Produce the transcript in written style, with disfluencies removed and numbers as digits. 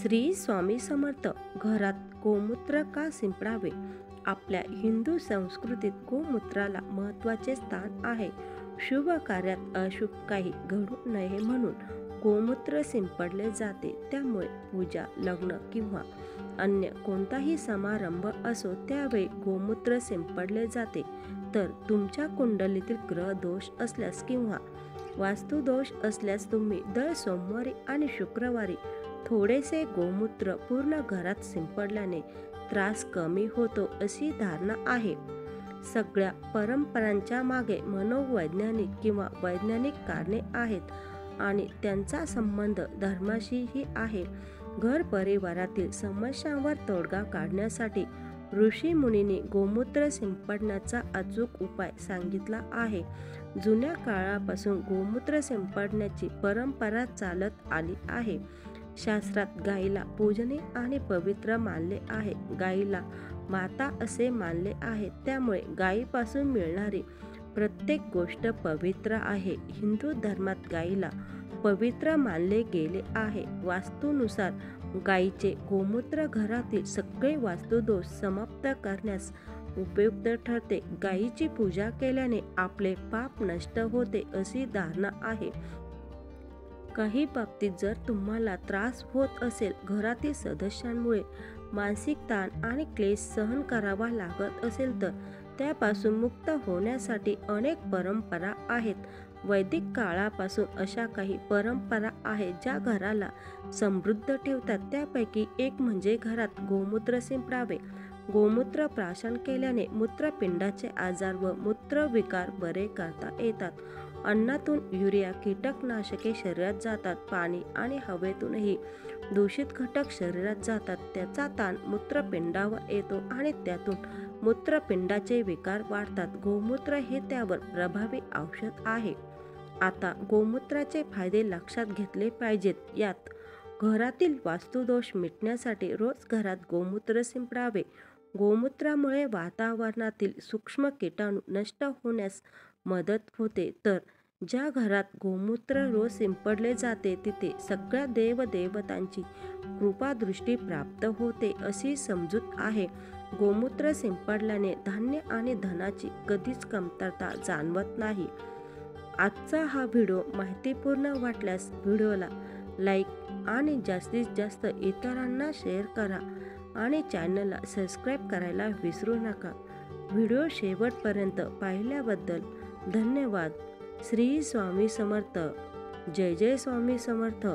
श्री स्वामी समर्थ. घरात गोमूत्र का शिंपडावे? आपल्या हिंदू संस्कृतीत गोमूत्राला महत्त्वाचे स्थान आहे. शुभ कार्यात अशुभ काही घडू नये म्हणून गोमूत्र शिंपडले जाते. त्यामुळे पूजा, लग्न किंवा अन्य कोणताही समारंभ असो त्यावेळी गोमूत्र शिंपडले जाते. तर तुमच्या कुंडलीतील ग्रह दोष असल्यास किंवा वास्तुदोष असल्यास तुम्ही दर सोमवारी आणि शुक्रवारी थोडेसे गोमूत्र पूर्ण घरात शिंपडल्याने त्रास कमी होतो अशी धारणा आहे. सगळ्या परंपरांच्या मागे मनोवैज्ञानिक किंवा वैज्ञानिक कारणे आहेत आणि त्यांचा संबंध धर्माशीही आहे. घर परिवारातील समस्यांवर तोडगा काढण्यासाठी ऋषी मुनींनी गोमूत्र शिंपडण्याचा अचूक उपाय सांगितला आहे. जुन्या काळापासून गोमूत्र शिंपडण्याची परंपरा चालत आली आहे. शास्त्रात गायीला पूजनीय आणि पवित्र मानले आहे. गायीला माता असे मानले आहे. त्यामुळे गायीपासून मिळणारी प्रत्येक गोष्ट पवित्र आहे. हिंदू धर्मात गायीला पवित्र मानले गेले आहे. वास्तुनुसार गायीचे गोमूत्र घरातील सगळे वास्तुदोष समाप्त करण्यास उपयुक्त ठरते. गायीची पूजा केल्याने आपले पाप नष्ट होते अशी धारणा आहे. काही बाबतीत जर तुम्हाला त्रास होत असेल, घरातील सदस्यांमुळे मानसिक ताण आणि क्लेश सहन करावा लागत असेल तर त्यापासून मुक्त होण्यासाठी अनेक परंपरा आहेत. वैदिक काळापासून अशा काही परंपरा आहेत ज्या घराला समृद्ध ठेवतात. त्यापैकी एक म्हणजे घरात गोमूत्र शिंपडावे. गोमूत्र प्राशन केल्याने मूत्रपिंडाचे आजार व मूत्रविकार बरे करता येतात. अन्नातून युरिया, कीटकनाशके शरीरात जातात. पाणी आणि हवेतूनही दूषित घटक शरीरात जातात. त्याचा ताण मूत्रपिंडावर येतो आणि त्यातून मूत्रपिंडाचे विकार वाढतात. गोमूत्र हे त्यावर प्रभावी औषध आहे. आता गोमूत्राचे फायदे लक्षात घेतले पाहिजेत. यात घरातील वास्तुदोष मिटण्यासाठी रोज घरात गोमूत्र शिंपडावे. गोमूत्रामुळे वातावरणातील सूक्ष्म कीटाणू नष्ट होण्यास मदत होते. तर ज्या घरात गोमूत्र रोज शिंपडले जाते तिथे सगळ्या देवदेवतांची कृपादृष्टी प्राप्त होते अशी समजूत आहे. गोमूत्र शिंपडल्याने धान्य आणि धनाची कधीच कमतरता जाणवत नाही. आजचा हा व्हिडिओ माहितीपूर्ण वाटल्यास व्हिडिओला लाईक आणि जास्तीत जास्त इतरांना शेअर करा आणि चॅनलला सबस्क्राईब करायला विसरू नका. व्हिडिओ शेवटपर्यंत पाहिल्याबद्दल धन्यवाद. श्री स्वामी समर्थ. जय जय स्वामी समर्थ.